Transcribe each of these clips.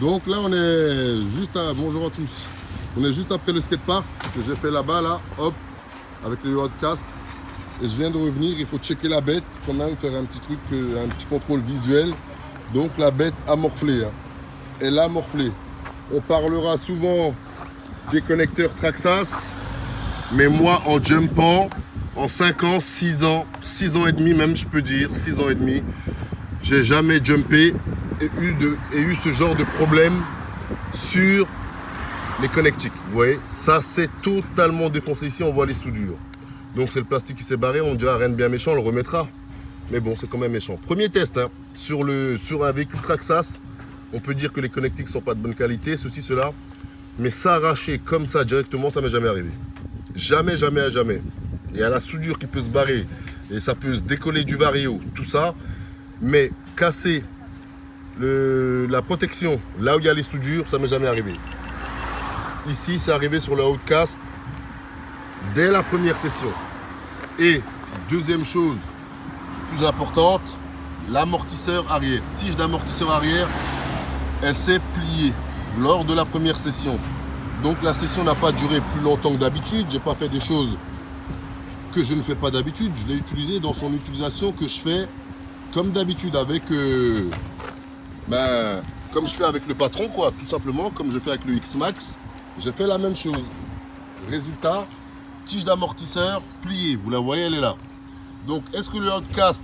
Donc là, on est juste à... Bonjour à tous. On est juste après le skatepark que j'ai fait là-bas, là, hop, avec le podcast. Et je viens de revenir, il faut checker la bête, quand même, faire un petit truc, un petit contrôle visuel. Donc la bête a morflé. Hein. Elle a morflé. On parlera souvent des connecteurs Traxxas, mais moi, en jumpant, en 5 ans, 6 ans, 6 ans et demi même, je peux dire, 6 ans et demi, j'ai jamais jumpé et eu ce genre de problème sur les connectiques. Vous voyez, ça c'est totalement défoncé. Ici, on voit les soudures. Donc c'est le plastique qui s'est barré, on dirait rien de bien méchant, on le remettra. Mais bon, c'est quand même méchant. Premier test, hein, sur un véhicule Traxxas, on peut dire que les connectiques ne sont pas de bonne qualité, ceci, cela. Mais s'arracher comme ça directement, ça m'est jamais arrivé. Jamais, jamais, jamais. Il y a la soudure qui peut se barrer et ça peut se décoller du vario, tout ça. Mais casser la protection là où il y a les soudures, ça m'est jamais arrivé. Ici, c'est arrivé sur le Outcast dès la première session. Et deuxième chose plus importante, l'amortisseur arrière. Tige d'amortisseur arrière, elle s'est pliée lors de la première session. Donc la session n'a pas duré plus longtemps que d'habitude. J'ai pas fait des choses que je ne fais pas d'habitude. Je l'ai utilisé dans son utilisation que je fais comme d'habitude avec comme je fais avec le patron, quoi, tout simplement, comme je fais avec le X-Max, j'ai fait la même chose. Résultat, tige d'amortisseur pliée, vous la voyez, elle est là. Donc, est-ce que le Outcast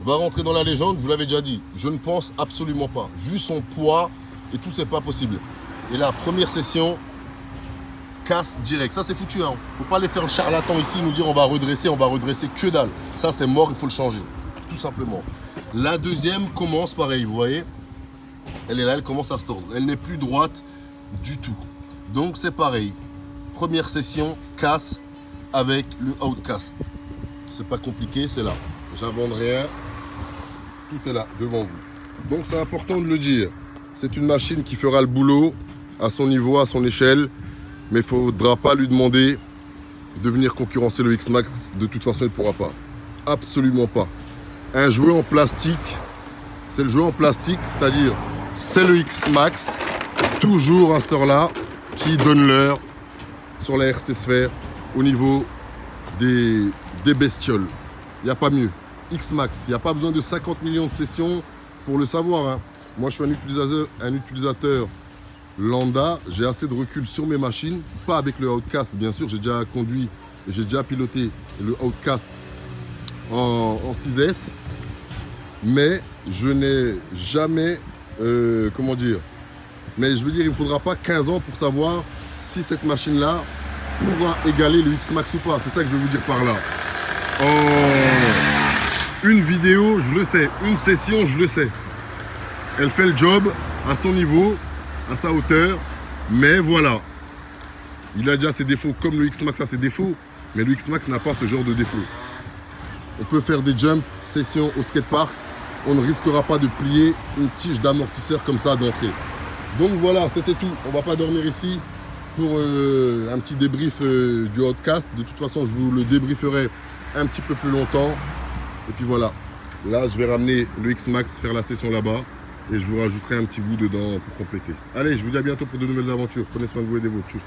va rentrer dans la légende? Je vous l'avais déjà dit, je ne pense absolument pas. Vu son poids et tout, c'est pas possible. Et la première session, casse direct. Ça, c'est foutu, hein. Faut pas aller faire un charlatan ici, nous dire on va redresser que dalle. Ça, c'est mort, il faut le changer, tout simplement. La deuxième commence pareil, vous voyez. Elle est là, elle commence à se tordre. Elle n'est plus droite du tout. Donc c'est pareil. Première session, casse avec le Outcast. C'est pas compliqué, c'est là. J'invente rien. Tout est là, devant vous. Donc c'est important de le dire. C'est une machine qui fera le boulot à son niveau, à son échelle. Mais il ne faudra pas lui demander de venir concurrencer le X-Max. De toute façon, il ne pourra pas. Absolument pas. Un jouet en plastique, c'est le jouet en plastique, c'est-à-dire c'est le X-Max, toujours à cette heure-là, qui donne l'heure sur la RC Sphere au niveau des bestioles. Il n'y a pas mieux. X-Max, il n'y a pas besoin de 50 millions de sessions pour le savoir. Hein. Moi, je suis un utilisateur lambda, j'ai assez de recul sur mes machines, pas avec le Outcast, bien sûr, j'ai déjà conduit et j'ai déjà piloté le Outcast en 6S, mais je n'ai jamais, comment dire, mais je veux dire, il ne faudra pas 15 ans pour savoir si cette machine-là pourra égaler le X-Max ou pas. C'est ça que je veux vous dire par là. Une vidéo, je le sais. Une session, je le sais. Elle fait le job à son niveau, à sa hauteur, mais voilà. Il a déjà ses défauts, comme le X-Max a ses défauts, mais le X-Max n'a pas ce genre de défauts. On peut faire des jumps, sessions au skatepark, on ne risquera pas de plier une tige d'amortisseur comme ça d'entrée. Donc voilà, c'était tout. On ne va pas dormir ici pour un petit débrief du Outcast. De toute façon, je vous le débrieferai un petit peu plus longtemps. Et puis voilà, là je vais ramener le X-Max, faire la session là-bas. Et je vous rajouterai un petit bout dedans pour compléter. Allez, je vous dis à bientôt pour de nouvelles aventures. Prenez soin de vous et des vôtres. Tchuss.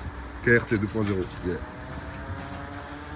KRC 2.0. Yeah.